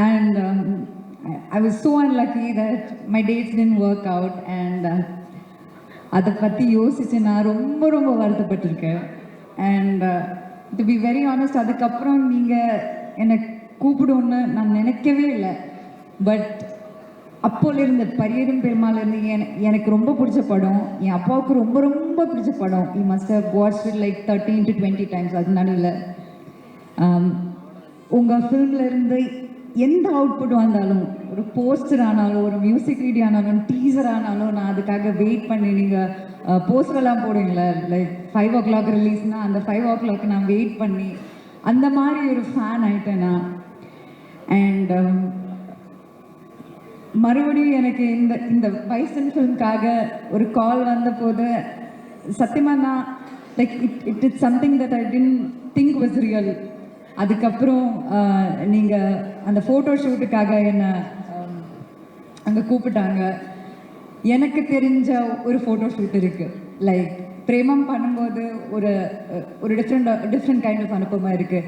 And I was so unlucky that my dates didn't work out. And அதை பற்றி யோசிச்சு நான் ரொம்ப ரொம்ப வருத்தப்பட்டிருக்கேன். And to be very honest, அதுக்கப்புறம் நீங்கள் என்னை கூப்பிடுன்னு நான் நினைக்கவே இல்லை. பட் அப்போலேருந்து பரியரும் பெருமாள்லேருந்து எனக்கு ரொம்ப பிடிச்ச படம், என் அப்பாவுக்கு ரொம்ப ரொம்ப பிடிச்ச படம். You must have watched it like 13 to 20 times. அது நடுவில் உங்கள் ஃபிலிம்லேருந்து எந்த அவுட்புட் வந்தாலும், ஒரு போஸ்டர் ஆனாலும், ஒரு மியூசிக் வீடியோ ஆனாலும், டீசர் ஆனாலும், நான் அதுக்காக வெயிட் பண்ணி, நீங்கள் போஸ்டரெல்லாம் போடுவீங்களே, லைக் 5 o'clock ரிலீஸ்னால் அந்த 5 o'clock நான் வெயிட் பண்ணி அந்த மாதிரி ஒரு ஃபேன் ஆகிட்டேன் நான். அண்ட் மறுபடியும் எனக்கு இந்த பைசன் ஃபிலிம்காக ஒரு கால் வந்த போது சத்தியமாக நான் like it is something that I didn't think was real. அதுக்கப்புறம் நீங்கள் அந்த ஃபோட்டோ ஷூட்டுக்காக என்னை அங்கே கூப்பிட்டாங்க. எனக்கு தெரிஞ்ச ஒரு ஃபோட்டோ ஷூட் இருக்குது. லைக் பிரேமம் பண்ணும்போது ஒரு டிஃப்ரெண்ட் கைண்ட் ஆஃப் அனுபவமாக இருக்குது.